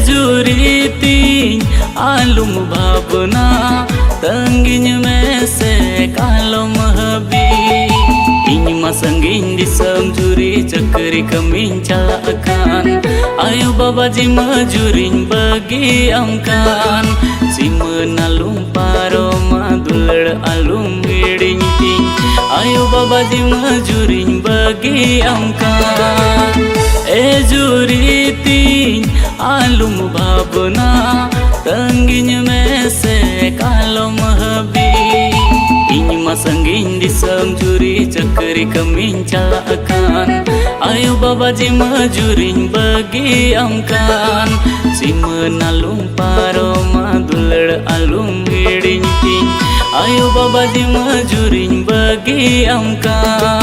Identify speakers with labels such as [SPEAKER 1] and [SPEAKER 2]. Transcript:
[SPEAKER 1] juriti alum bhabna tangin mese kalom habi iny masangin disam juri cakri kamin calakan ayo babaji majurin bagi amkan simenalum paro madulad alum hiding ting ayo babaji majurin bagi amkan juriti alum bhabna tangin mese kalom habi iny masangin disam juri cakri kamin calakan ayo babaji majurin bagi amkan simenalum paro madulad alum hiding ting ayo babaji majurin bagi amkan